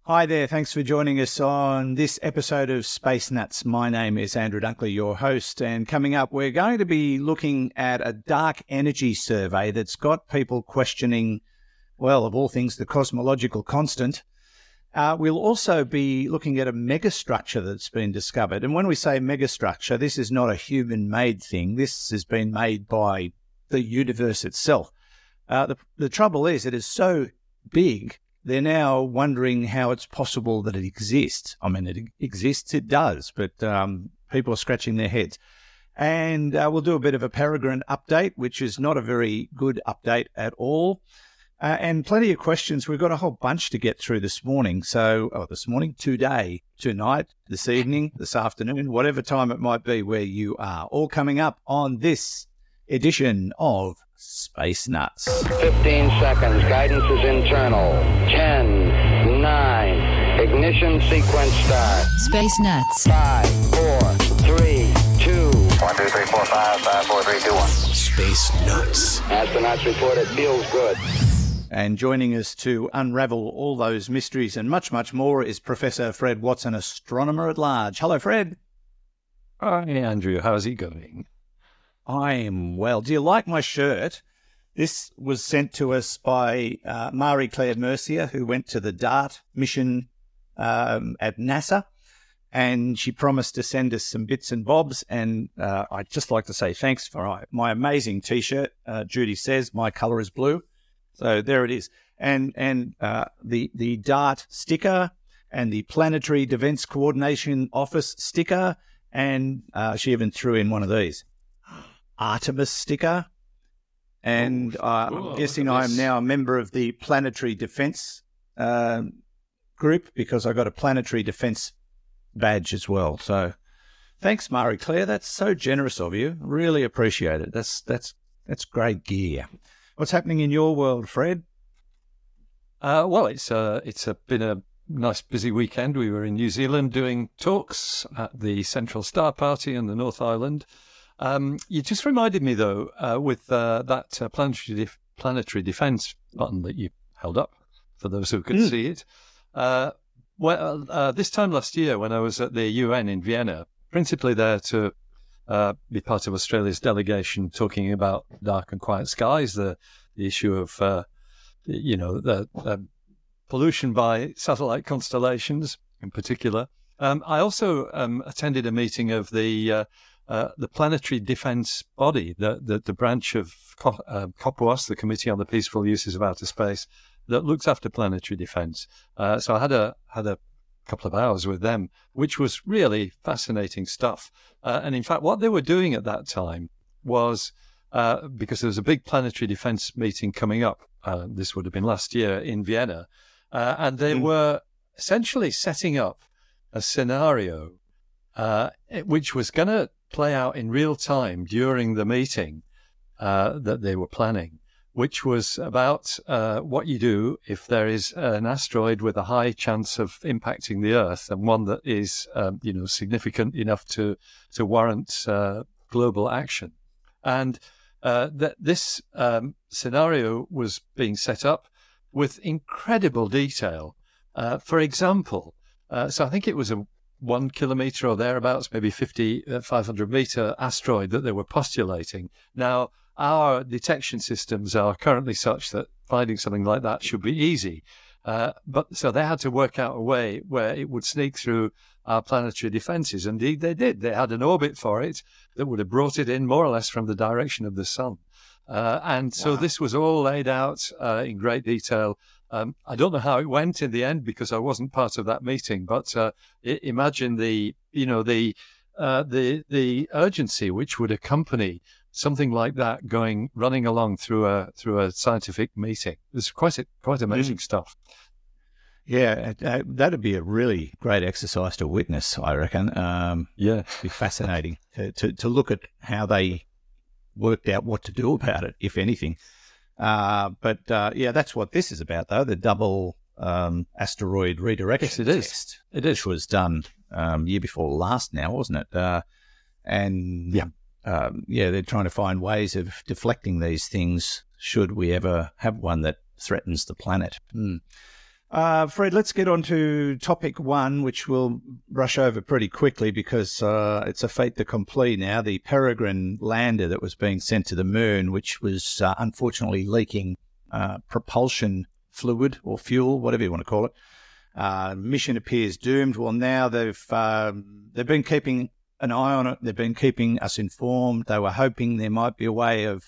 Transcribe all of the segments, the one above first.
Hi there, thanks for joining us on this episode of Space Nuts. My name is Andrew Dunkley, your host, and coming up we're going to be looking at a dark energy survey that's got people questioning, well, of all things, the cosmological constant. We'll also be looking at a megastructure that's been discovered, and when we say megastructure, this is not a human-made thing. This has been made by the universe itself. The trouble is it is so big, they're now wondering how it's possible that it exists. I mean, it exists, it does, but people are scratching their heads. And we'll do a bit of a Peregrine update, which is not a very good update at all. And plenty of questions. We've got a whole bunch to get through this morning. Today, tonight, this evening, this afternoon, whatever time it might be where you are. All coming up on this edition of Space Nuts. 15 seconds. Guidance is internal. 10, 9. Ignition sequence start. Space Nuts. 5, 4, 3, 2. 1, 2, 3, 4, 5, 5, 4, 3, 2, 1. Space Nuts. Astronauts report it feels good. And joining us to unravel all those mysteries and much, much more is Professor Fred Watson, astronomer at large. Hello, Fred. Hi, Andrew. How's it going? I am well. Do you like my shirt? This was sent to us by Marie-Claire Mercier, who went to the DART mission at NASA, and she promised to send us some bits and bobs, and I'd just like to say thanks for my amazing T-shirt. Judy says my colour is blue, so there it is. And the DART sticker and the Planetary Defence Coordination Office sticker, and she even threw in one of these. Artemis sticker, and I'm guessing I am now a member of the Planetary Defence group because I got a Planetary Defence badge as well. So thanks, Marie-Claire. That's so generous of you. Really appreciate it. That's great gear. What's happening in your world, Fred? Well, it's been a nice busy weekend. We were in New Zealand doing talks at the Central Star Party in the North Island. You just reminded me, though, with that planetary defence button that you held up, for those who could see it. This time last year, when I was at the UN in Vienna, principally there to be part of Australia's delegation talking about dark and quiet skies, the issue of, the pollution by satellite constellations in particular. I also attended a meeting of the planetary defence body, the branch of COPUOS, the Committee on the Peaceful Uses of Outer Space, that looks after planetary defence. So I had a couple of hours with them, which was really fascinating stuff. And in fact, what they were doing at that time was, because there was a big planetary defence meeting coming up, this would have been last year in Vienna, and they were essentially setting up a scenario which was going to play out in real time during the meeting that they were planning, which was about what you do if there is an asteroid with a high chance of impacting the Earth, and one that is, significant enough to warrant global action. And this scenario was being set up with incredible detail. For example, so I think it was a 1 kilometre or thereabouts, maybe 500 metre asteroid that they were postulating. Now, our detection systems are currently such that finding something like that should be easy. So they had to work out a way where it would sneak through our planetary defences. Indeed, they did. They had an orbit for it that would have brought it in more or less from the direction of the sun. So this was all laid out in great detail. I don't know how it went in the end because I wasn't part of that meeting, but imagine the urgency which would accompany something like that running along through a scientific meeting. It's quite amazing stuff. Yeah, that'd be a really great exercise to witness, I reckon. It'd be fascinating to look at how they worked out what to do about it, if anything. But that's what this is about, though, the double asteroid redirection test. It is. Which was done year before last now, wasn't it? They're trying to find ways of deflecting these things should we ever have one that threatens the planet. Fred, let's get on to topic one, which we'll brush over pretty quickly because it's a fait accompli now. The Peregrine lander that was being sent to the moon, which was unfortunately leaking propulsion fluid or fuel, whatever you want to call it. Mission appears doomed. Well, now they've been keeping an eye on it. They've been keeping us informed. They were hoping there might be a way of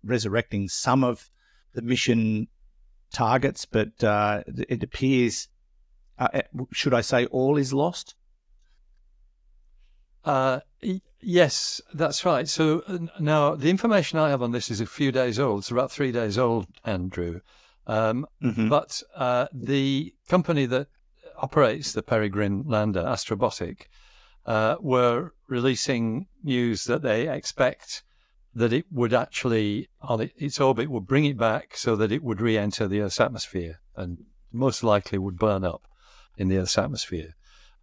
resurrecting some of the mission targets, but it appears, should I say, all is lost? Yes, that's right. So now the information I have on this is a few days old. It's about 3 days old, Andrew. But the company that operates the Peregrine lander, Astrobotic, were releasing news that they expect that it would actually, on its orbit, would bring it back so that it would re-enter the Earth's atmosphere and most likely would burn up in the Earth's atmosphere.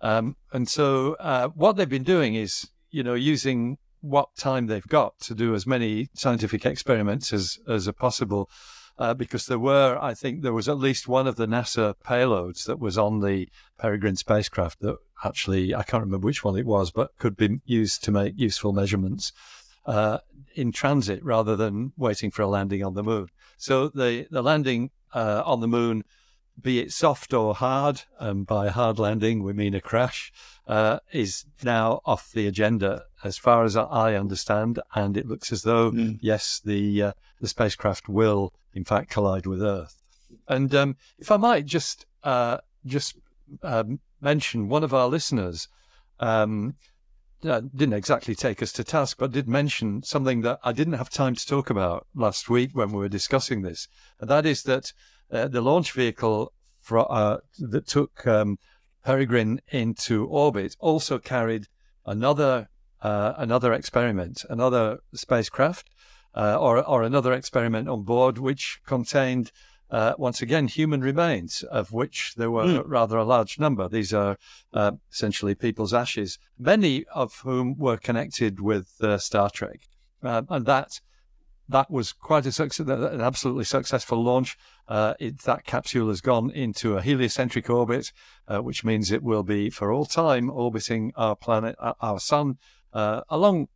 And so what they've been doing is, using what time they've got to do as many scientific experiments as are possible, because I think there was at least one of the NASA payloads that was on the Peregrine spacecraft that actually, I can't remember which one it was, but could be used to make useful measurements in transit rather than waiting for a landing on the moon. So the landing on the moon, be it soft or hard, and by hard landing we mean a crash, is now off the agenda as far as I understand, and it looks as though, yes, the spacecraft will in fact collide with Earth. And if I might just mention, one of our listeners didn't exactly take us to task, but did mention something that I didn't have time to talk about last week when we were discussing this, and that is that the launch vehicle that took Peregrine into orbit also carried another experiment, another spacecraft, or another experiment on board, which contained once again human remains, of which there were rather a large number. These are essentially people's ashes, many of whom were connected with Star Trek, and that was quite an absolutely successful launch. That capsule has gone into a heliocentric orbit, which means it will be for all time orbiting our planet, our sun, along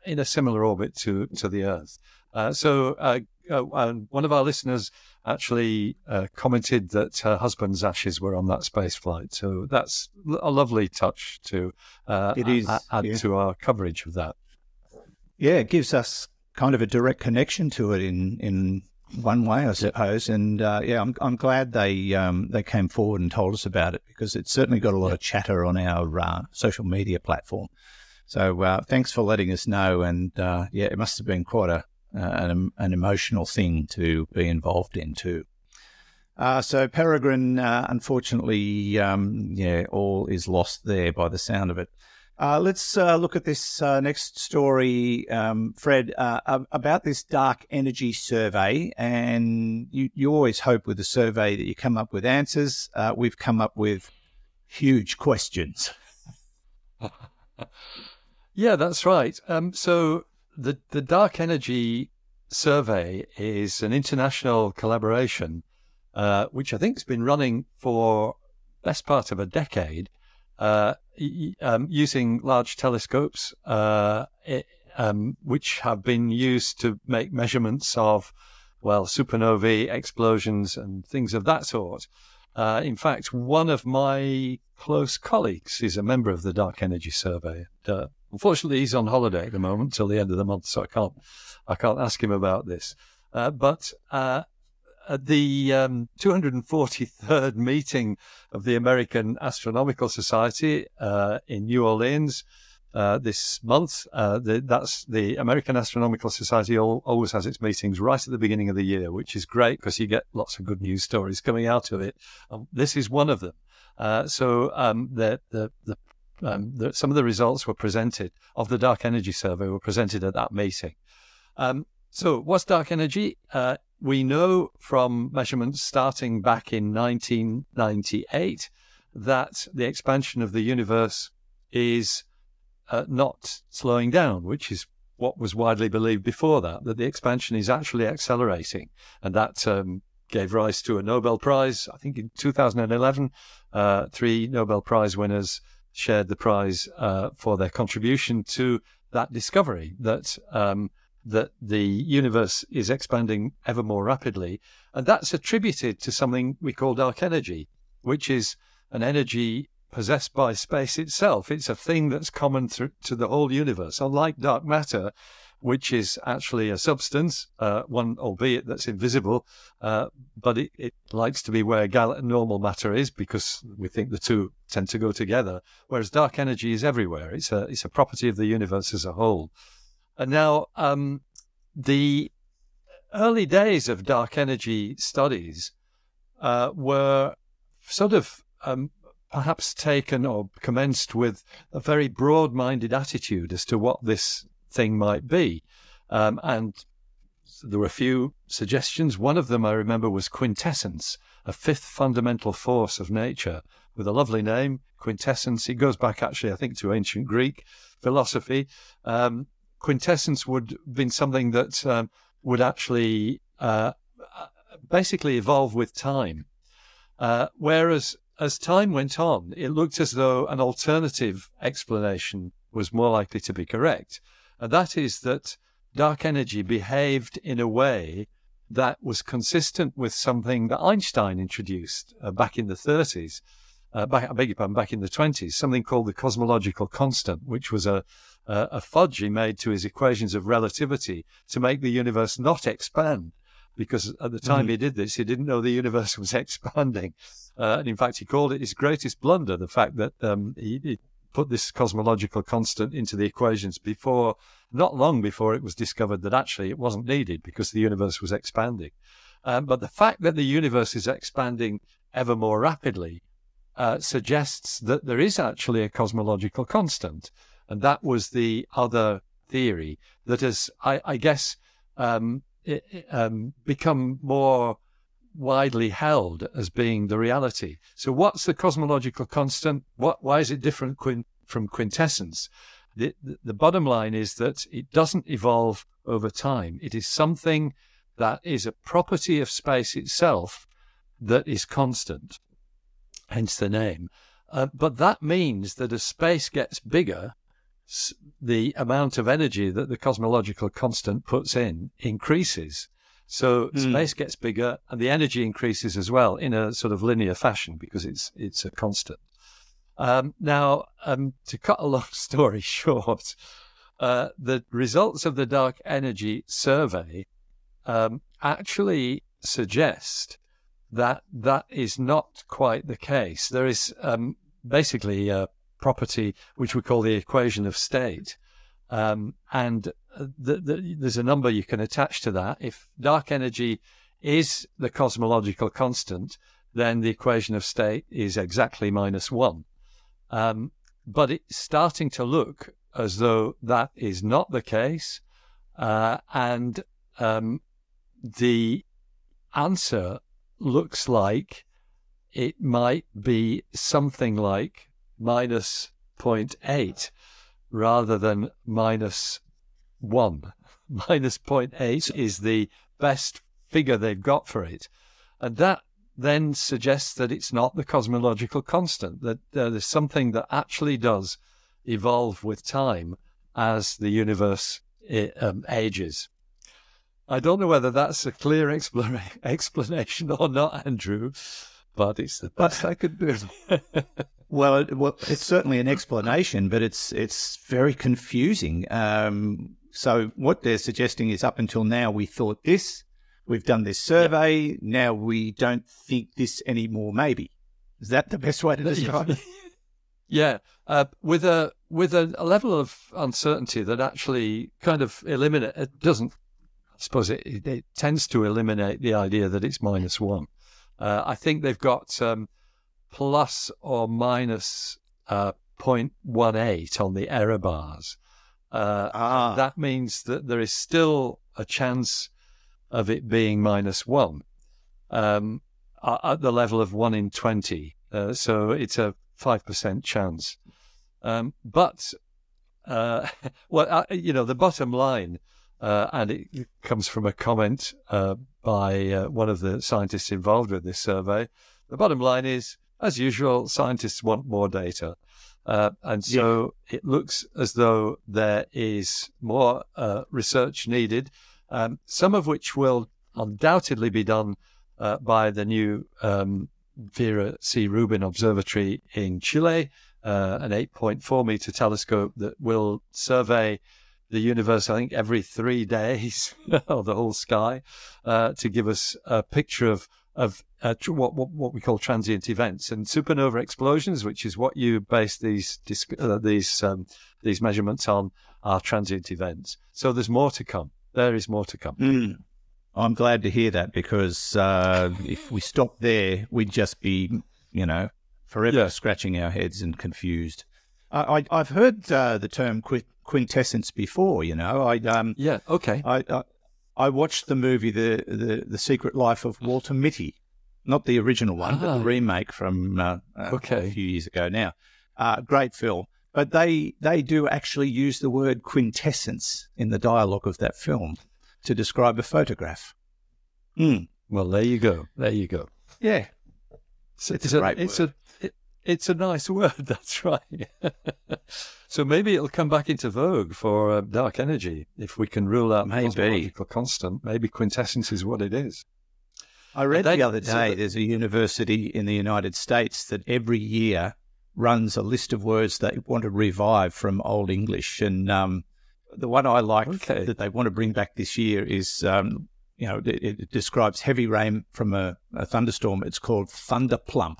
in a similar orbit to the Earth. So one of our listeners actually commented that her husband's ashes were on that space flight. So that's a lovely touch to add to our coverage of that. Yeah, it gives us kind of a direct connection to it in one way, I suppose. And I'm glad they came forward and told us about it, because it's certainly got a lot of chatter on our social media platform. So thanks for letting us know. And it must have been quite an emotional thing to be involved in too. So Peregrine, unfortunately, all is lost there by the sound of it. Let's look at this next story, Fred, about this dark energy survey. And you always hope with a survey that you come up with answers. We've come up with huge questions. Yeah, that's right. So the Dark Energy Survey is an international collaboration, which I think has been running for best part of a decade, using large telescopes, which have been used to make measurements of, supernovae, explosions, and things of that sort. In fact, one of my close colleagues is a member of the Dark Energy Survey. Unfortunately, he's on holiday at the moment till the end of the month, so I can't ask him about this. But at the 243rd meeting of the American Astronomical Society in New Orleans this month, that's the American Astronomical Society always has its meetings right at the beginning of the year, which is great because you get lots of good news stories coming out of it. This is one of them. Some of the results were presented of the Dark Energy Survey were presented at that meeting. So what's dark energy? We know from measurements starting back in 1998 that the expansion of the universe is not slowing down, which is what was widely believed before that the expansion is actually accelerating. And that gave rise to a Nobel Prize. I think in 2011, 3 Nobel Prize winners shared the prize for their contribution to that discovery that that the universe is expanding ever more rapidly. And that's attributed to something we call dark energy, which is an energy possessed by space itself. It's a thing that's common to the whole universe, unlike dark matter, which is actually a substance, one albeit that's invisible, but it likes to be where normal matter is, because we think the two tend to go together, whereas dark energy is everywhere. It's a property of the universe as a whole. And now the early days of dark energy studies were sort of perhaps taken or commenced with a very broad-minded attitude as to what this thing might be. And there were a few suggestions. One of them I remember was quintessence, a fifth fundamental force of nature, with a lovely name, quintessence. It goes back actually, I think, to ancient Greek philosophy. Quintessence would have been something that would actually basically evolve with time. Whereas as time went on, it looked as though an alternative explanation was more likely to be correct. And that is that dark energy behaved in a way that was consistent with something that Einstein introduced back in the 30s, back in the 20s, something called the cosmological constant, which was a fudge he made to his equations of relativity to make the universe not expand. Because at the time he did this, he didn't know the universe was expanding. And in fact, he called it his greatest blunder, the fact that he put this cosmological constant into the equations not long before it was discovered that actually it wasn't needed because the universe was expanding. But the fact that the universe is expanding ever more rapidly suggests that there is actually a cosmological constant. And that was the other theory that has, I guess, become more widely held as being the reality. So what's the cosmological constant? Why is it different from quintessence? The bottom line is that it doesn't evolve over time. It is something that is a property of space itself that is constant, hence the name. But that means that as space gets bigger, the amount of energy that the cosmological constant puts in increases. So space gets bigger and the energy increases as well in a sort of linear fashion because it's a constant. Now, to cut a long story short, the results of the dark energy survey actually suggest that that is not quite the case. There is basically a property which we call the equation of state, and there's a number you can attach to that. If dark energy is the cosmological constant, then the equation of state is exactly -1. But it's starting to look as though that is not the case, and the answer looks like it might be something like -0.8 rather than -1. -0.8 is the best figure they've got for it. And that then suggests that it's not the cosmological constant, that there's something that actually does evolve with time as the universe ages. I don't know whether that's a clear explanation or not, Andrew, but it's the best I could do. Well, it's certainly an explanation, but it's very confusing. So what they're suggesting is up until now we thought this, we've done this survey, now we don't think this anymore, maybe. Is that the best way to describe it? Yeah, with a level of uncertainty that actually kind of it doesn't, I suppose it tends to eliminate the idea that it's -1. I think they've got plus or minus 0.18 on the error bars. That means that there is still a chance of it being -1 at the level of 1 in 20. So it's a 5% chance. But the bottom line and it comes from a comment by one of the scientists involved with this survey. The bottom line is, as usual, scientists want more data. And so it looks as though there is more research needed, some of which will undoubtedly be done by the new Vera C. Rubin Observatory in Chile, an 8.4-meter telescope that will survey the universe, I think, every 3 days, or the whole sky, to give us a picture of what we call transient events and supernova explosions, which is what you base these measurements on, are transient events. So there's more to come. There is more to come. I'm glad to hear that, because if we stopped there, we'd just be, forever scratching our heads and confused. I've heard the term quintessence before. I watched the movie The Secret Life of Walter Mitty, not the original one, but the remake from a few years ago now. Great film. But they do actually use the word quintessence in the dialogue of that film to describe a photograph. Well, there you go. Yeah. It's a great word. It's a nice word, that's right. So maybe it'll come back into vogue for dark energy if we can rule out cosmological constant. Maybe quintessence is what it is. I read the other day there's a university in the United States that every year runs a list of words they want to revive from Old English. And the one I like that they want to bring back this year is, it describes heavy rain from a thunderstorm. It's called thunderplump.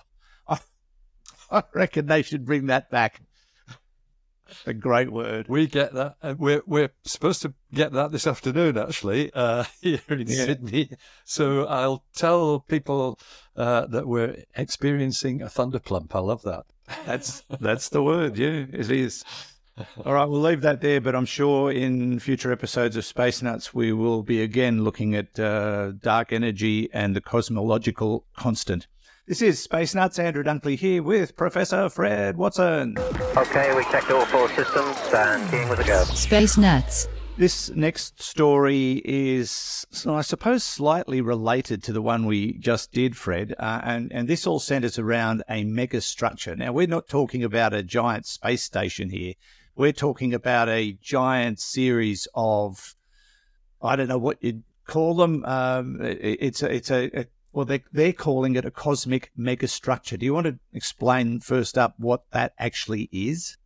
I reckon they should bring that back. A great word. We get that. We're supposed to get that this afternoon, actually, here in Sydney. So I'll tell people that we're experiencing a thunderplump. I love that. That's the word. Yeah, it is. All right, we'll leave that there, but I'm sure in future episodes of Space Nuts we will be again looking at dark energy and the cosmological constant. This is Space Nuts. Andrew Dunkley here with Professor Fred Watson. Okay, we checked all 4 systems and keying with a go. Space Nuts. This next story is, I suppose, slightly related to the one we just did, Fred, and this all centers around a megastructure. Now, we're not talking about a giant space station here. We're talking about a giant series of, I don't know what you'd call them. Well, they're calling it a cosmic megastructure. Do you want to explain first up what that actually is?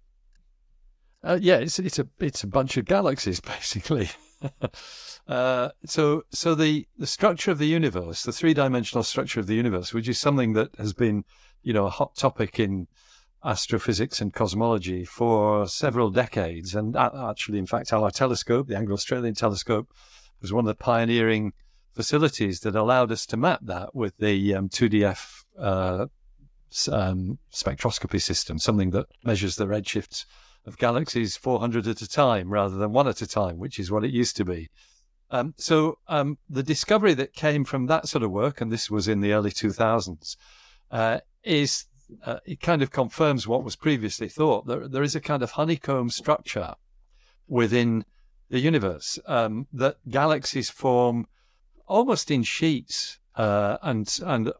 It's a bunch of galaxies, basically. So the structure of the universe, the 3-dimensional structure of the universe, which is something that has been, a hot topic in astrophysics and cosmology for several decades, and actually, in fact, our telescope, the Anglo-Australian telescope, was one of the pioneering facilities that allowed us to map that with the 2DF spectroscopy system, something that measures the redshifts of galaxies 400 at a time rather than 1 at a time, which is what it used to be. So the discovery that came from that sort of work, and this was in the early 2000s, is it kind of confirms what was previously thought. There is a kind of honeycomb structure within the universe, that galaxies form almost in sheets and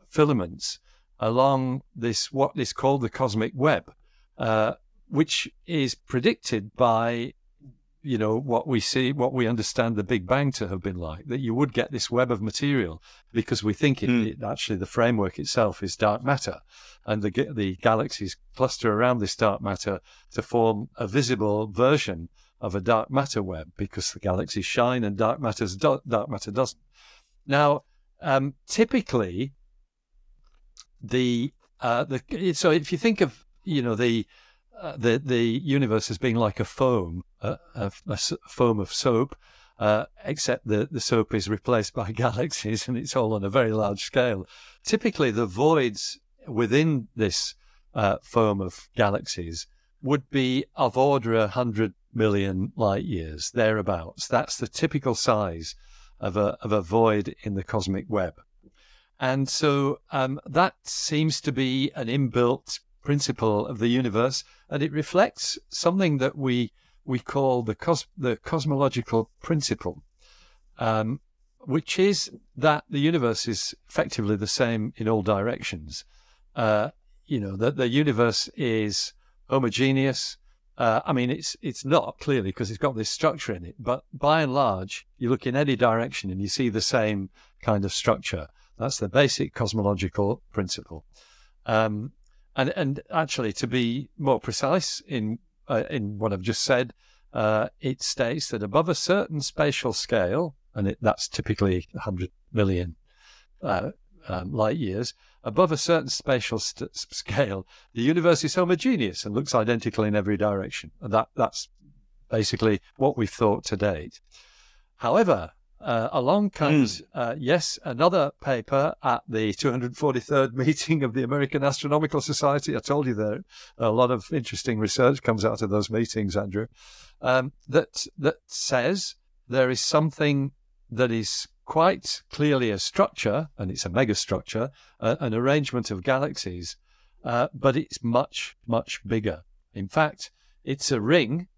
filaments along what is called the cosmic web, which is predicted by, what we understand the Big Bang to have been like, that you would get this web of material because we think it actually the framework itself is dark matter, and the galaxies cluster around this dark matter to form a visible version of a dark matter web, because the galaxies shine and dark matter doesn't. Now, typically, so if you think of the universe as being like a foam, a foam of soap, except the soap is replaced by galaxies, and it's all on a very large scale. Typically, the voids within this foam of galaxies would be of order 100 million light years, thereabouts. That's the typical size of a void in the cosmic web. And so that seems to be an inbuilt principle of the universe, and it reflects something that we we call the cosmological principle, which is that the universe is effectively the same in all directions. That the universe is homogeneous. I mean, it's not clearly because it's got this structure in it, but by and large, you look in any direction and you see the same kind of structure. That's the basic cosmological principle. And actually, to be more precise in what I've just said, it states that above a certain spatial scale, and that's typically 100 million light years, above a certain spatial scale, the universe is homogeneous and looks identical in every direction. And that's basically what we've thought to date. However, along comes, another paper at the 243rd meeting of the American Astronomical Society. I told you that a lot of interesting research comes out of those meetings, Andrew, that says there is something that is quite clearly a structure, and it's a megastructure, an arrangement of galaxies, but it's much, much bigger. In fact, it's a ring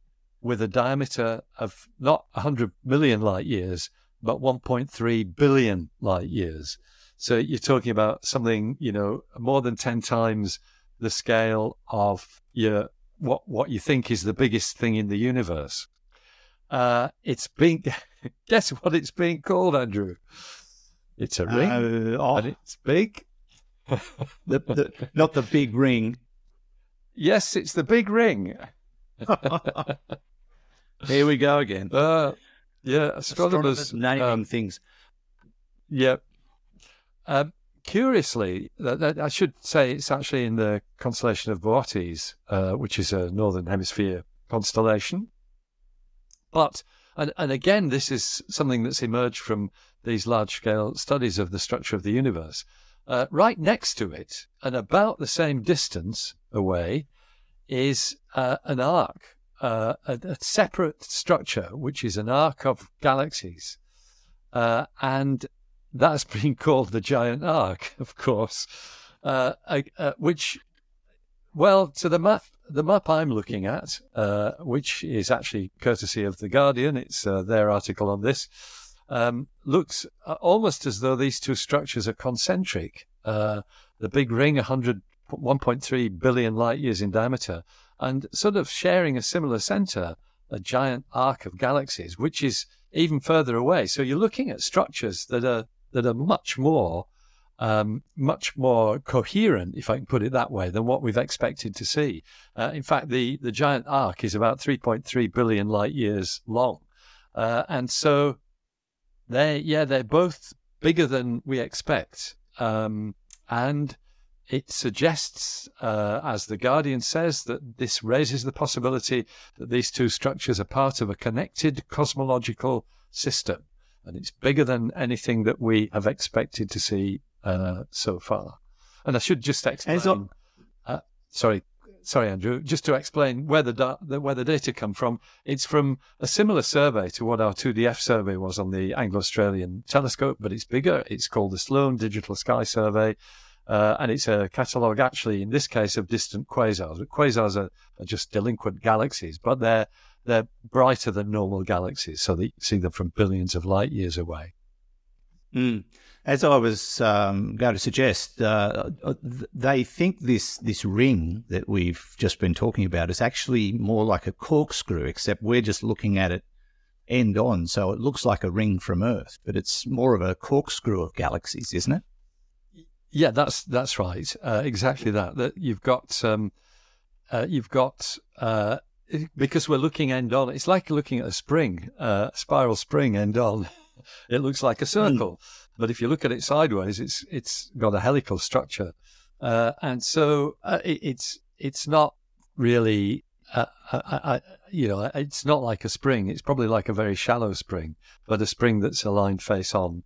with a diameter of not 100 million light years, but 1.3 billion light years. So you're talking about something, more than 10 times the scale of what you think is the biggest thing in the universe. It's being, guess what it's being called, Andrew? It's a ring, and it's big. Not the big ring. Yes, it's the big ring. Here we go again. Astronomers naming things. Yeah. Curiously, I should say it's actually in the constellation of Boötes, which is a northern hemisphere constellation. But, and again, this is something that's emerged from these large-scale studies of the structure of the universe. Right next to it, and about the same distance away, is an arc, a separate structure, which is an arc of galaxies. And that's been called the giant arc, of course, which, well, to the map I'm looking at, which is actually courtesy of The Guardian, it's their article on this, looks almost as though these two structures are concentric. The big ring, 1.3 billion light years in diameter, and sort of sharing a similar center, a giant arc of galaxies, which is even further away. So you're looking at structures that are much more coherent, if I can put it that way, than what we've expected to see. In fact, the giant arc is about 3.3 billion light years long, and so they're both bigger than we expect, and it suggests, as The Guardian says, that this raises the possibility that these two structures are part of a connected cosmological system, and it's bigger than anything that we have expected to see so far. And I should just explain. Sorry, Andrew. Just to explain where the data come from. It's from a similar survey to what our 2DF survey was on the Anglo-Australian telescope, but it's bigger. It's called the Sloan Digital Sky Survey. And it's a catalogue, actually, in this case, of distant quasars. Quasars are just delinquent galaxies, but they're brighter than normal galaxies, so that you see them from billions of light years away. As I was going to suggest, they think this ring that we've just been talking about is actually more like a corkscrew, except we're just looking at it end on, so it looks like a ring from Earth, but it's more of a corkscrew of galaxies, isn't it? Yeah, that's right. Exactly that. That you've got because we're looking end on. It's like looking at a spring, spiral spring end on. It looks like a circle, but if you look at it sideways, it's got a helical structure, and so it's not really it's not like a spring. It's probably like a very shallow spring, but a spring that's aligned face on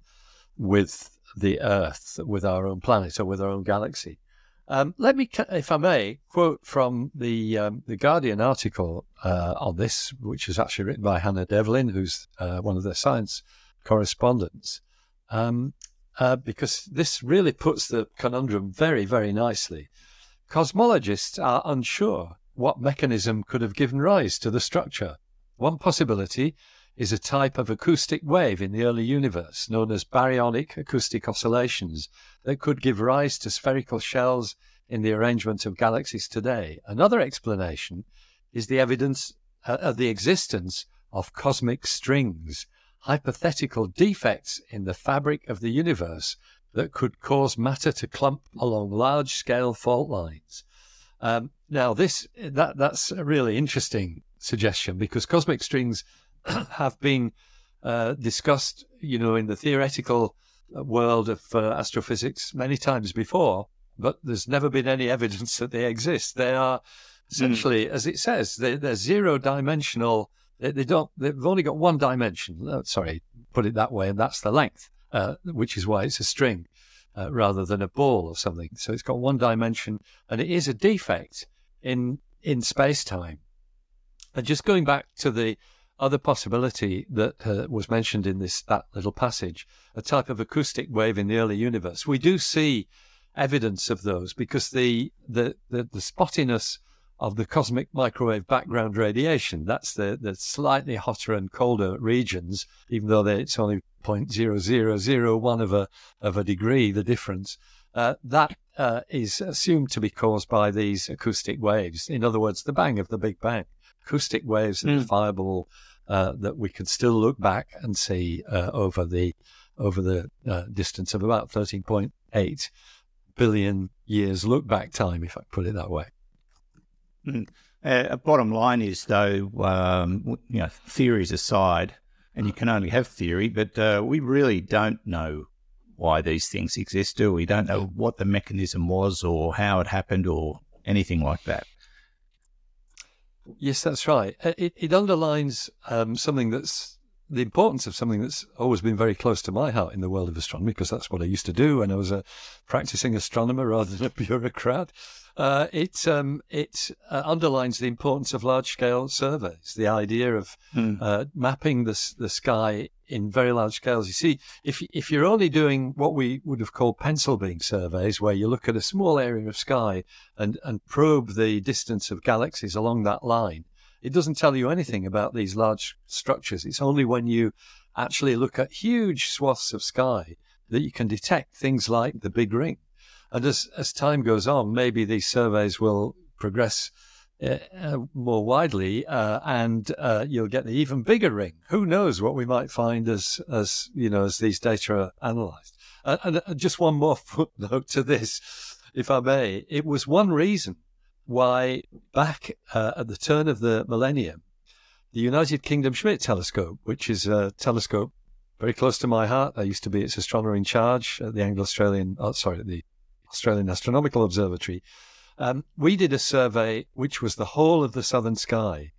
with the Earth, with our own planet or with our own galaxy. Let me, if I may, quote from the Guardian article on this, which was actually written by Hannah Devlin, who's one of their science correspondents, because this really puts the conundrum very, very nicely. Cosmologists are unsure what mechanism could have given rise to the structure One possibility is a type of acoustic wave in the early universe known as baryonic acoustic oscillations that could give rise to spherical shells in the arrangement of galaxies today. Another explanation is the evidence of the existence of cosmic strings, hypothetical defects in the fabric of the universe that could cause matter to clump along large-scale fault lines. Now, that's a really interesting suggestion, because cosmic strings have been discussed, in the theoretical world of astrophysics many times before, but there's never been any evidence that they exist. They are essentially, as it says, they're zero-dimensional. They've only got one dimension. Put it that way, and that's the length, which is why it's a string rather than a ball or something. So it's got one dimension, and it is a defect in space-time. And just going back to the other possibility that was mentioned in that little passage, a type of acoustic wave in the early universe, we do see evidence of those, because the spottiness of the cosmic microwave background radiation, that's the slightly hotter and colder regions, even though it's only 0.0001 of a degree, the difference, that is assumed to be caused by these acoustic waves. In other words, the bang of the Big Bang. Acoustic waves and fireball that we can still look back and see over the distance of about 13.8 billion years look back time, if I put it that way. Bottom line is, though, theories aside, and you can only have theory, but we really don't know why these things exist, do we? Don't know what the mechanism was or how it happened or anything like that. Yes, that's right. It underlines something that's the importance of something that's always been very close to my heart in the world of astronomy, because that's what I used to do when I was a practicing astronomer rather than a bureaucrat. It underlines the importance of large-scale surveys, the idea of mapping the sky in very large scales. You see, if you're only doing what we would have called pencil beam surveys, where you look at a small area of sky and probe the distance of galaxies along that line, it doesn't tell you anything about these large structures. It's only when you actually look at huge swaths of sky that you can detect things like the Big Ring. And as time goes on, maybe these surveys will progress more widely, and you'll get the even bigger ring. Who knows what we might find as these data are analysed. And just one more footnote to this, if I may. It was one reason why back at the turn of the millennium, the United Kingdom Schmidt telescope, which is a telescope very close to my heart. I used to be its astronomer in charge at the the Australian Astronomical Observatory. We did a survey which was the whole of the southern sky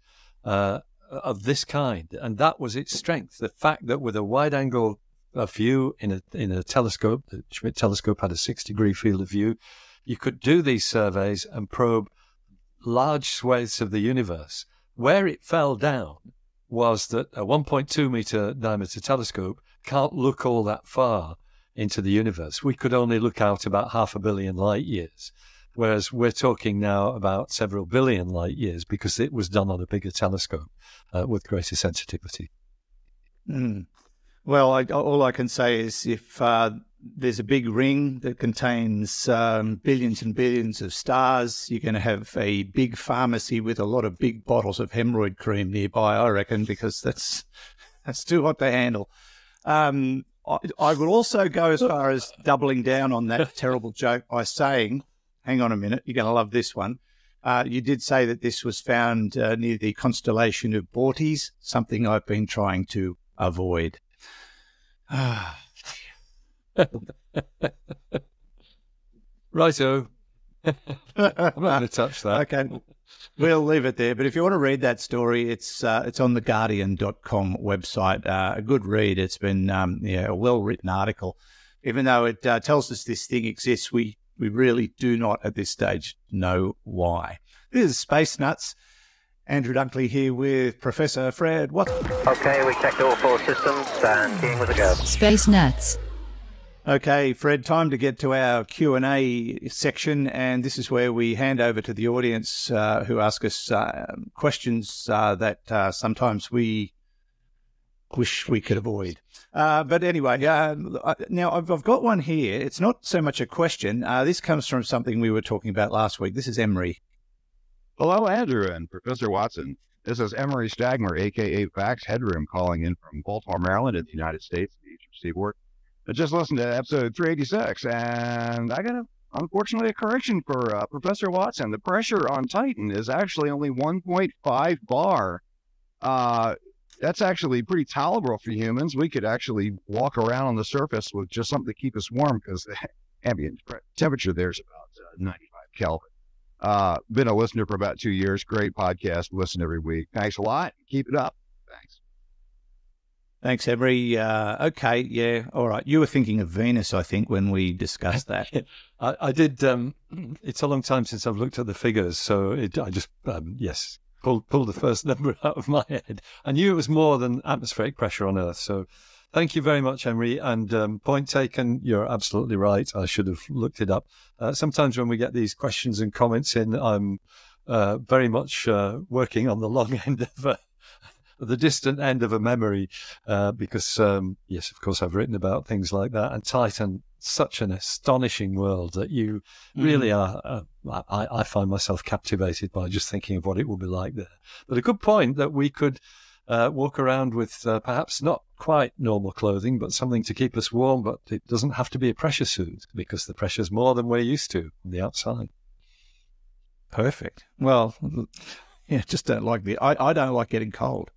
of this kind, and that was its strength. The fact that with a wide-angle view in a telescope, the Schmidt telescope had a 6-degree field of view, you could do these surveys and probe large swathes of the universe. Where it fell down was that a 1.2-meter diameter telescope can't look all that far into the universe. We could only look out about 500 million light years, whereas we're talking now about several billion light years, because it was done on a bigger telescope with greater sensitivity. Well, all I can say is if there's a big ring that contains billions and billions of stars, you're going to have a big pharmacy with a lot of big bottles of hemorrhoid cream nearby, I reckon, because that's too hot to handle. I would also go as far as doubling down on that terrible joke by saying, hang on a minute, you're going to love this one. You did say that this was found near the constellation of Bootes, something I've been trying to avoid. Righto. I'm not going to touch that. Okay. We'll leave it there. But if you want to read that story, it's on the Guardian.com website. A good read. It's been a well-written article. Even though it tells us this thing exists, we really do not at this stage know why. This is Space Nuts. Andrew Dunkley here with Professor Fred Watson. Okay, we checked all 4 systems and keying was a go. Space Nuts. Okay, Fred, time to get to our Q&A section, and this is where we hand over to the audience who ask us questions that sometimes we wish we could avoid. But anyway, now I've got one here. It's not so much a question. This comes from something we were talking about last week. This is Emery. Hello, Andrew and Professor Watson. This is Emery Stagmer, a.k.a. Fax Headroom, calling in from Baltimore, Maryland in the United States, the Eastern Seaboard. I just listened to episode 386, and I got, unfortunately, a correction for Professor Watson. The pressure on Titan is actually only 1.5 bar. That's actually pretty tolerable for humans. We could actually walk around on the surface with just something to keep us warm because the ambient temperature there is about 95 Kelvin. Been a listener for about 2 years. Great podcast. Listen every week. Thanks a lot. Keep it up. Thanks. Thanks, Emery. Okay, yeah, all right. You were thinking of Venus, I think, when we discussed that. I did. It's a long time since I've looked at the figures, so I just, yes, pulled the first number out of my head. I knew it was more than atmospheric pressure on Earth, so thank you very much, Emery. And point taken, you're absolutely right. I should have looked it up. Sometimes when we get these questions and comments in, I'm very much working on the long end of the distant end of a memory, because, yes, of course, I've written about things like that. And Titan, such an astonishing world that you really are, I find myself captivated by just thinking of what it will be like there. But a good point that we could walk around with perhaps not quite normal clothing, but something to keep us warm, but it doesn't have to be a pressure suit because the pressure's more than we're used to on the outside. Perfect. Well, yeah, just don't like I don't like getting cold.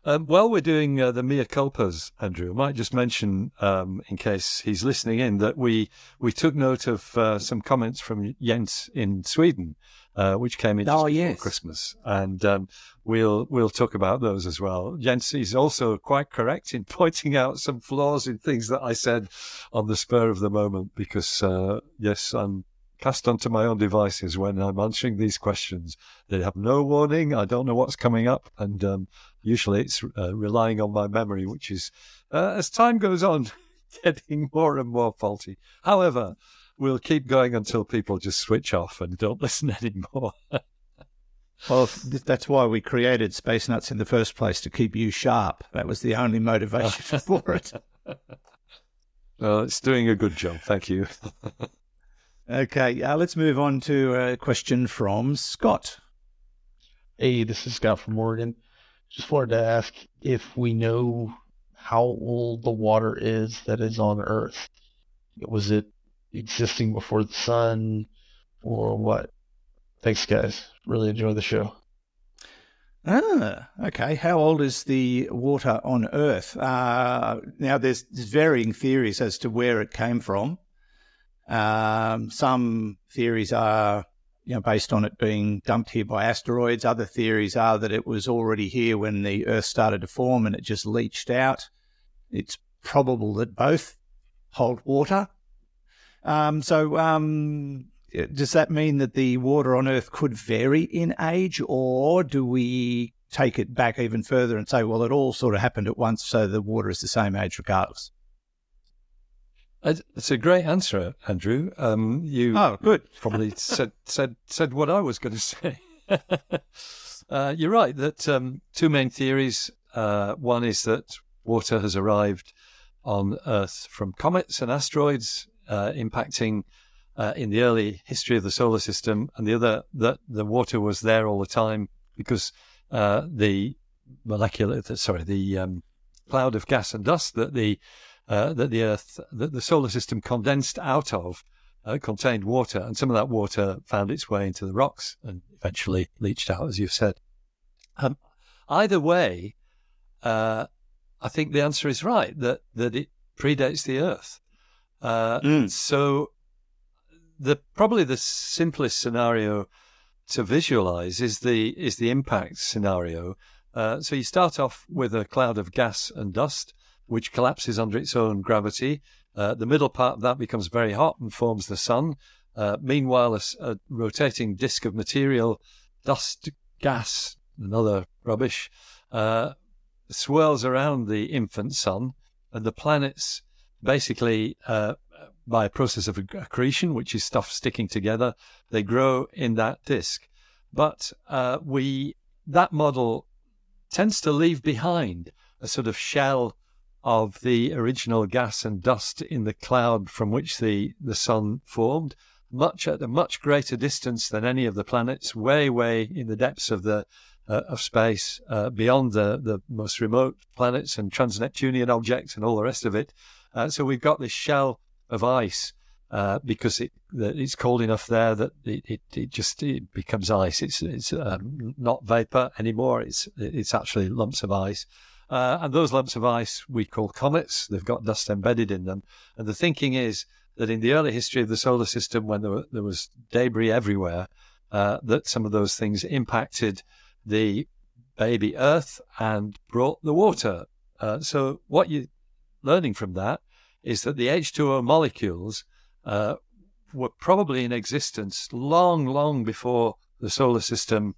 While we're doing the mea culpas, Andrew, I might just mention, in case he's listening in, that we took note of some comments from Jens in Sweden, which came in just before Christmas, and we'll talk about those as well. Jens is also quite correct in pointing out some flaws in things that I said on the spur of the moment, because yes, I'm cast onto my own devices when I'm answering these questions. They have no warning. I don't know what's coming up, and usually it's relying on my memory, which is, as time goes on, getting more and more faulty. However, we'll keep going until people just switch off and don't listen anymore. Well, that's why we created Space Nuts in the first place, to keep you sharp. That was the only motivation for it. Well, it's doing a good job. Thank you. Okay, let's move on to a question from Scott. Hey, this is Scott from Oregon. Just wanted to ask if we know how old the water is that is on Earth. Was it existing before the sun, or what? Thanks, guys. Really enjoy the show. Okay. How old is the water on Earth? Now, there's varying theories as to where it came from. Some theories are, based on it being dumped here by asteroids. Other theories are that it was already here when the Earth started to form and it just leached out. It's probable that both hold water. Does that mean that the water on Earth could vary in age, or do we take it back even further and say, well, it all sort of happened at once, so the water is the same age regardless? It's a great answer, Andrew. You good. Probably said what I was going to say. You're right that two main theories. One is that water has arrived on Earth from comets and asteroids impacting in the early history of the solar system, and the other that the water was there all the time because the cloud of gas and dust that the solar system condensed out of contained water, and some of that water found its way into the rocks and eventually leached out, as you've said. Either way, I think the answer is right, that it predates the Earth. So probably the simplest scenario to visualize is the impact scenario. So you start off with a cloud of gas and dust, which collapses under its own gravity. The middle part of that becomes very hot and forms the sun. Meanwhile, a rotating disk of material, dust, gas, and other rubbish, swirls around the infant sun and the planets basically, by a process of accretion, which is stuff sticking together, they grow in that disk. But that model tends to leave behind a sort of shell of the original gas and dust in the cloud from which the sun formed, at a much greater distance than any of the planets, way in the depths of space, beyond the most remote planets and trans-Neptunian objects and all the rest of it. So we've got this shell of ice because it's cold enough there that it becomes ice. It's not vapor anymore. It's actually lumps of ice. And those lumps of ice we call comets. They've got dust embedded in them. And the thinking is that in the early history of the solar system, when there was debris everywhere, that some of those things impacted the baby Earth and brought the water. So what you're learning from that is that the H2O molecules were probably in existence long before the solar system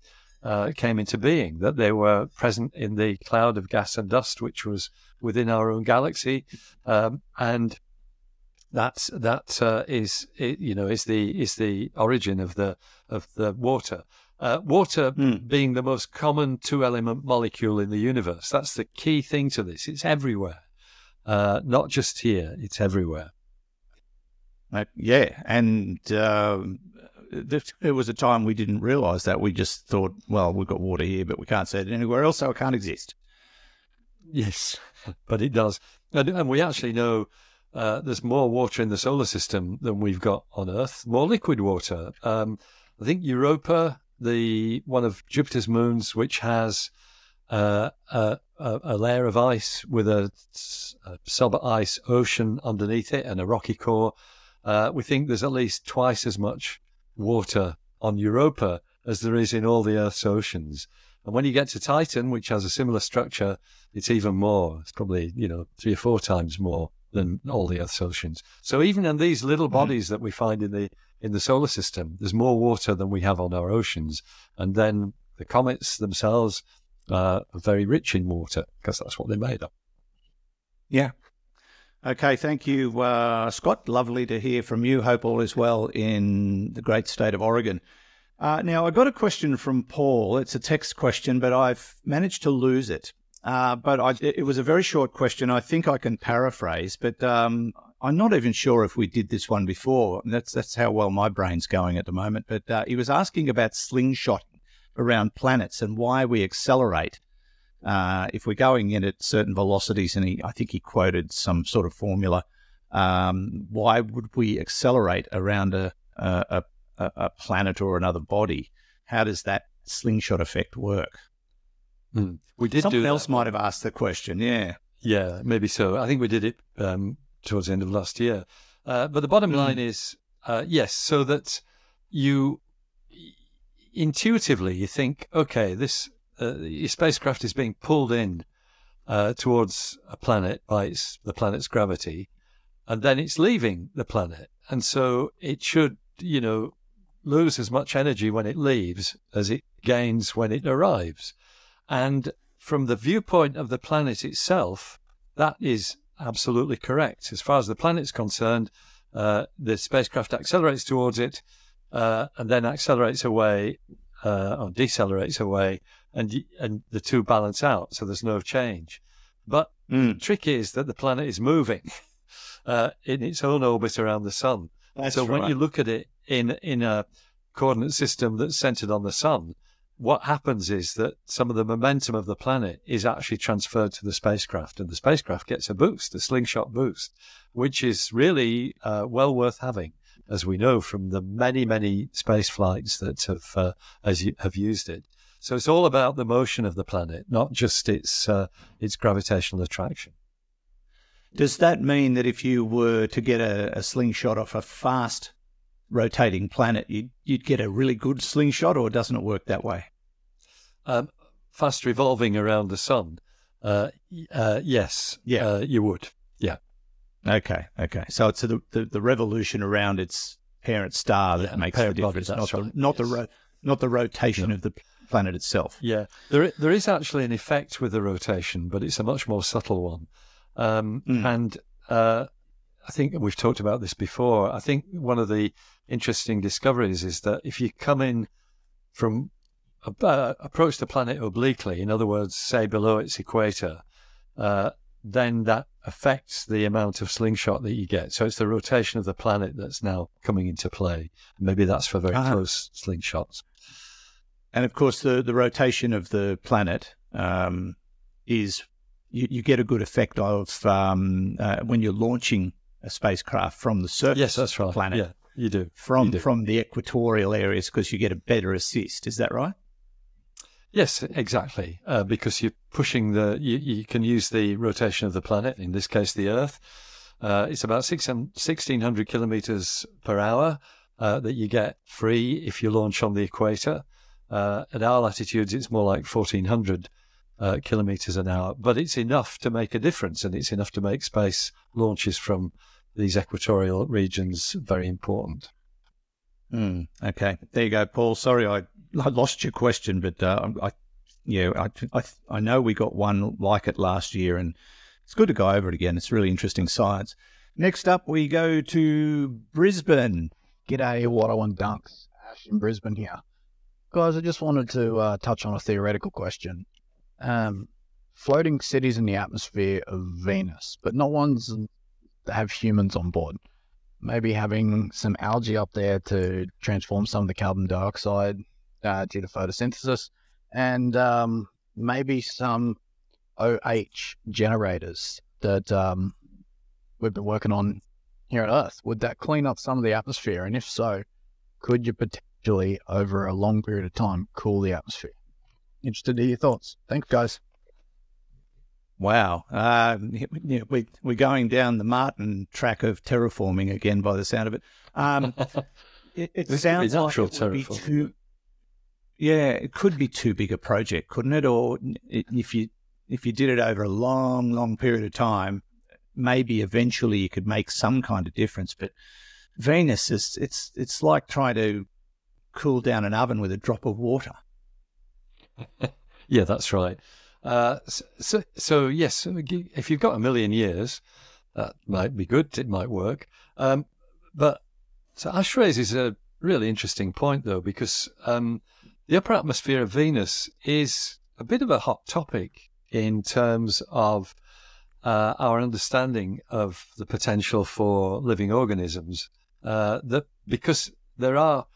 came into being, that they were present in the cloud of gas and dust which was within our own galaxy, and that is the origin of the water. Water being the most common two-element molecule in the universe. That's the key thing to this. It's everywhere, not just here. It's everywhere. Yeah, and there was a time we didn't realise that. We just thought, well, we've got water here, but we can't see it anywhere else, so it can't exist. Yes, but it does. And we actually know there's more water in the solar system than we've got on Earth, more liquid water. I think Europa, one of Jupiter's moons, which has a layer of ice with a sub-ice ocean underneath it and a rocky core, we think there's at least twice as much water on Europa as there is in all the Earth's oceans. And when you get to Titan, which has a similar structure, it's even more. It's probably 3 or 4 times more than all the Earth's oceans. So even in these little bodies that we find in the solar system, there's more water than we have on our oceans. And then the comets themselves are very rich in water because that's what they're made of. Yeah. Okay, thank you, Scott. Lovely to hear from you. Hope all is well in the great state of Oregon. Now, I got a question from Paul. It's a text question, but I've managed to lose it. It was a very short question. I think I can paraphrase, but I'm not even sure if we did this one before. That's how well my brain's going at the moment. But he was asking about slingshot around planets and why we accelerate if we're going in at certain velocities. And I think he quoted some sort of formula. Why would we accelerate around a planet or another body? How does that slingshot effect work? We did. Someone else might have asked the question. Yeah, maybe so. I think we did it towards the end of last year. But the bottom line is yes, so that you intuitively you think, okay, this your spacecraft is being pulled in towards a planet by the planet's gravity, and then it's leaving the planet, and so it should lose as much energy when it leaves as it gains when it arrives. And from the viewpoint of the planet itself, that is absolutely correct. As far as the planet's concerned, the spacecraft accelerates towards it and then accelerates away or decelerates away, and the two balance out, so there's no change. But the trick is that the planet is moving in its own orbit around the sun. When you look at it in a coordinate system that's centered on the sun, what happens is that some of the momentum of the planet is actually transferred to the spacecraft, and the spacecraft gets a boost, a slingshot boost, which is really well worth having, as we know from the many space flights that have used it. So it's all about the motion of the planet, not just its gravitational attraction. Does that mean that if you were to get a slingshot off a fast rotating planet, you'd get a really good slingshot, or doesn't it work that way? Fast revolving around the sun, yes, you would, yeah. Okay. So it's the revolution around its parent star that makes the difference, not the rotation of the planet itself. Yeah, there is actually an effect with the rotation, but it's a much more subtle one. And I think we've talked about this before. I think one of the interesting discoveries is that if you come in from approach the planet obliquely, in other words, say below its equator, then that affects the amount of slingshot that you get. So it's the rotation of the planet that's now coming into play. Maybe that's for very close slingshots. And of course, the rotation of the planet is you get a good effect of when you're launching a spacecraft from the surface yes, that's of the right. planet. Yeah, you do. From the equatorial areas, because you get a better assist. Is that right? Yes, exactly. Because you're pushing you can use the rotation of the planet, in this case the Earth. It's about 1,600 kilometers per hour that you get free if you launch on the equator. At our latitudes, it's more like 1,400 kilometers an hour. But it's enough to make a difference, and it's enough to make space launches from these equatorial regions very important. Okay, there you go, Paul. Sorry, I lost your question, but I know we got one like it last year, and it's good to go over it again. It's really interesting science. Next up, we go to Brisbane. G'day, Water and Dunks. Ash in Brisbane here. Guys, I just wanted to touch on a theoretical question. Floating cities in the atmosphere of Venus, but not ones that have humans on board. Maybe having some algae up there to transform some of the carbon dioxide due to photosynthesis, and maybe some OH generators that we've been working on here on Earth. Would that clean up some of the atmosphere? And if so, could you potentially, over a long period of time, cool the atmosphere? Interested to hear your thoughts. Thanks, guys. Wow. We're going down the Martin track of terraforming again by the sound of it. It sounds like it would be it could be too big a project, couldn't it? Or if you did it over a long, long period of time, maybe eventually you could make some kind of difference. But Venus, it's like trying to cool down an oven with a drop of water. Yeah, that's right. So yes, if you've got 1 million years, that might be good. It might work. But so Ash raises a really interesting point, though, because the upper atmosphere of Venus is a bit of a hot topic in terms of our understanding of the potential for living organisms. That because there are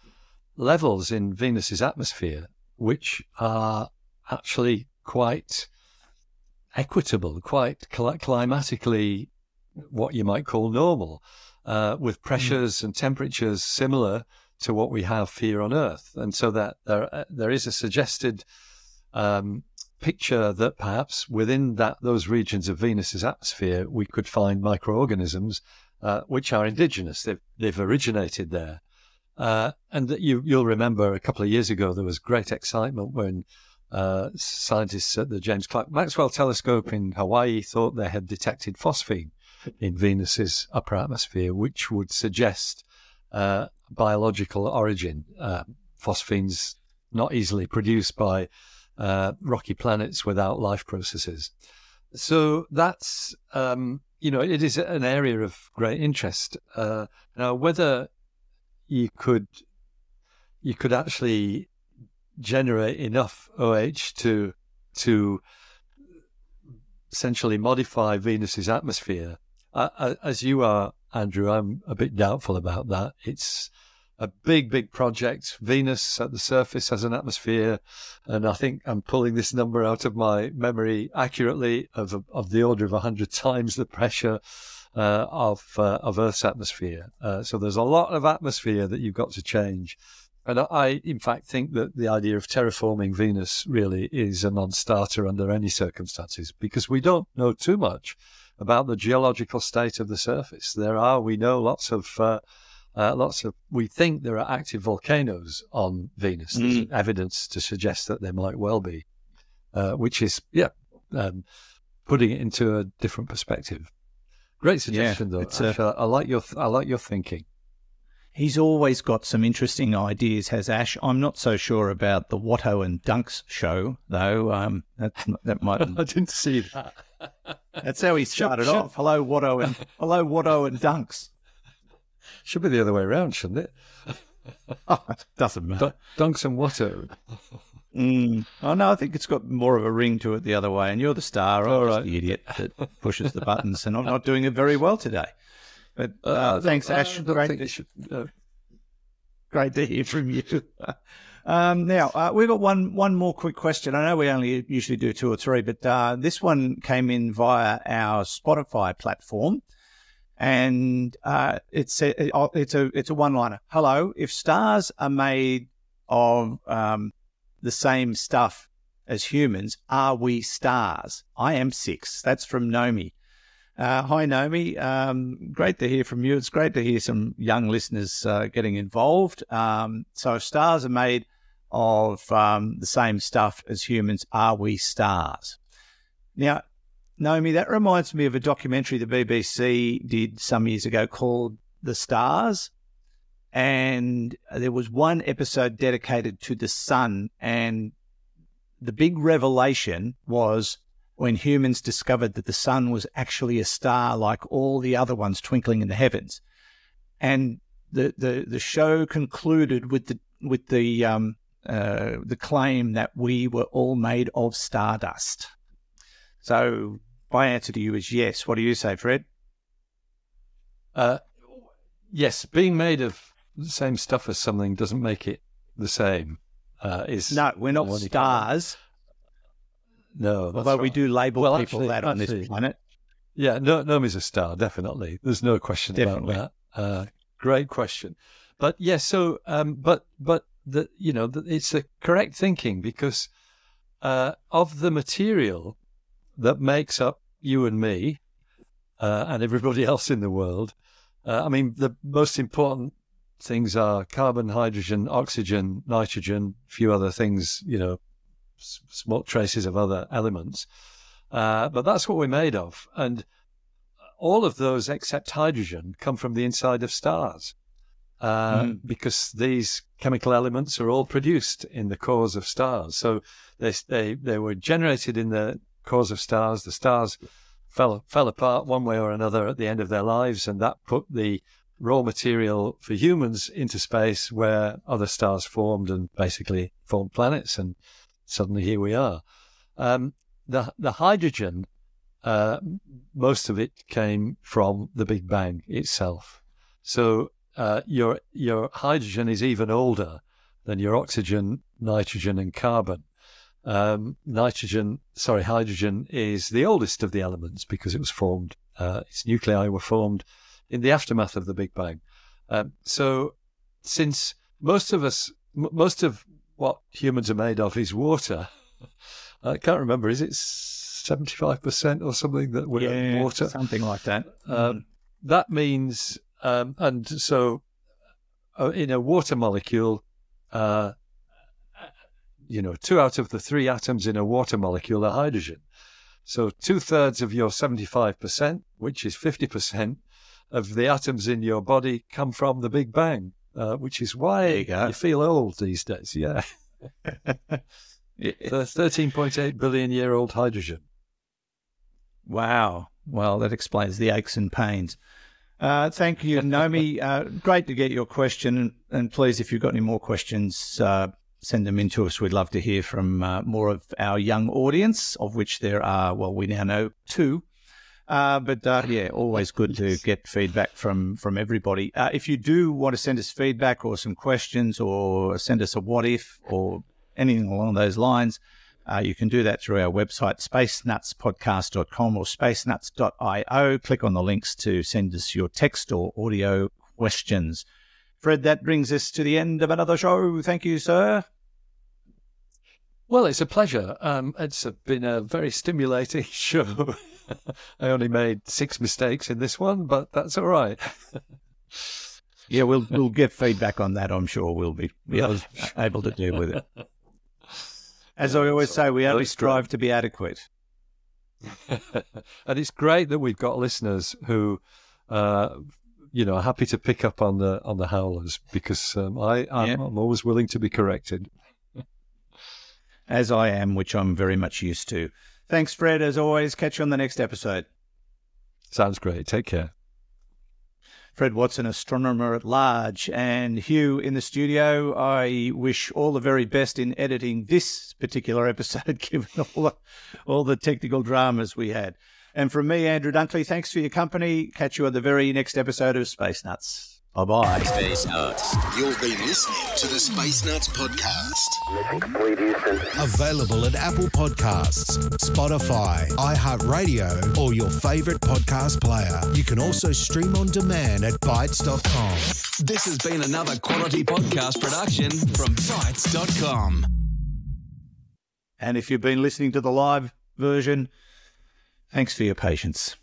levels in Venus's atmosphere which are actually quite equitable, quite climatically what you might call normal, with pressures and temperatures similar to what we have here on Earth. And so that there is a suggested picture that perhaps within those regions of Venus's atmosphere, we could find microorganisms which are indigenous. They've originated there. And that you'll remember a couple of years ago, there was great excitement when scientists at the James Clerk Maxwell telescope in Hawaii thought they had detected phosphine in Venus's upper atmosphere, which would suggest biological origin. Phosphine's not easily produced by rocky planets without life processes. So that's, it is an area of great interest. Now, whether you could actually generate enough OH to essentially modify Venus's atmosphere, as you are, Andrew, I'm a bit doubtful about that. It's a big project. Venus at the surface has an atmosphere, and I think I'm pulling this number out of my memory accurately, of the order of 100 times the pressure of Earth's atmosphere. So there's a lot of atmosphere that you've got to change. And I, in fact, think that the idea of terraforming Venus really is a non-starter under any circumstances, because we don't know too much about the geological state of the surface. We know we think there are active volcanoes on Venus. There's evidence to suggest that there might well be, which is, putting it into a different perspective. Great suggestion, though. I like your thinking. He's always got some interesting ideas, has Ash. I'm not so sure about the Watto and Dunks show, though. That might. I didn't see that. That's how he started off. Hello, Watto and Dunks. Should be the other way around, shouldn't it? Oh, it doesn't matter. Dunks and Watto. Oh, no, I think it's got more of a ring to it the other way, and you're the star. I'm just right. the idiot that pushes the buttons, and I'm not doing it very well today. But thanks, Ash. Great to hear from you. Now, we've got one more quick question. I know we only usually do 2 or 3, but this one came in via our Spotify platform, and it's a one-liner. Hello, if stars are made of the same stuff as humans, are we stars? I am 6. That's from Nomi. Hi, Nomi. Great to hear from you. It's great to hear some young listeners getting involved. So if stars are made of the same stuff as humans, are we stars? Now, Naomi, that reminds me of a documentary the BBC did some years ago called The Stars. And there was one episode dedicated to the sun. And the big revelation was when humans discovered that the sun was actually a star like all the other ones twinkling in the heavens. And the show concluded with the claim that we were all made of stardust. So my answer to you is yes. What do you say, Fred? Yes, being made of the same stuff as something doesn't make it the same. No, we're not stars. No, that's although we right. do label people that on this planet. Yeah, Nomi's a star, definitely. There's no question about that. Great question. But yes, so but it's the correct thinking because of the material that makes up you and me and everybody else in the world. I mean, the most important things are carbon, hydrogen, oxygen, nitrogen, a few other things, small traces of other elements. But that's what we're made of. And all of those except hydrogen come from the inside of stars because these chemical elements are all produced in the cores of stars. So they were generated in the cores of stars. The stars fell apart one way or another at the end of their lives, and that put the raw material for humans into space where other stars formed and basically formed planets, and suddenly here we are. The hydrogen, most of it came from the Big Bang itself. So your hydrogen is even older than your oxygen, nitrogen, and carbon. Hydrogen is the oldest of the elements because it was formed, its nuclei were formed in the aftermath of the Big Bang. So since most of what humans are made of is water, I can't remember, is it 75% or something that we're water? Something like that. That means, and so in a water molecule, 2 out of the 3 atoms in a water molecule are hydrogen. So 2/3 of your 75%, which is 50% of the atoms in your body, come from the Big Bang, which is why you feel old these days. Yeah. The 13.8 billion year old hydrogen. Wow. Well, that explains the aches and pains. Thank you, Nomi. Great to get your question. And please, if you've got any more questions, send them in to us. We'd love to hear from more of our young audience, of which there are, well, we now know 2. Always good to get feedback from everybody. If you do want to send us feedback or some questions or send us a what if or anything along those lines, you can do that through our website, spacenutspodcast.com or spacenuts.io. Click on the links to send us your text or audio questions. Fred, that brings us to the end of another show. Thank you, sir. Well, it's a pleasure. It's been a very stimulating show. I only made 6 mistakes in this one, but that's all right. Yeah, we'll get feedback on that. I'm sure we'll be able to deal with it. As I always say, we only strive to be adequate. And it's great that we've got listeners who, are happy to pick up on the howlers because I'm always willing to be corrected. As I am, which I'm very much used to. Thanks, Fred, as always. Catch you on the next episode. Sounds great. Take care. Fred Watson, astronomer at large, and Hugh in the studio. I wish all the very best in editing this particular episode, given all the technical dramas we had. And from me, Andrew Dunkley, thanks for your company. Catch you on the very next episode of Space Nuts. Bye-bye. Space Nuts. You've been listening to the Space Nuts podcast. Mission complete, Houston. Available at Apple Podcasts, Spotify, iHeartRadio, or your favorite podcast player. You can also stream on demand at Bytes.com. This has been another quality podcast production from Bytes.com. And if you've been listening to the live version, thanks for your patience.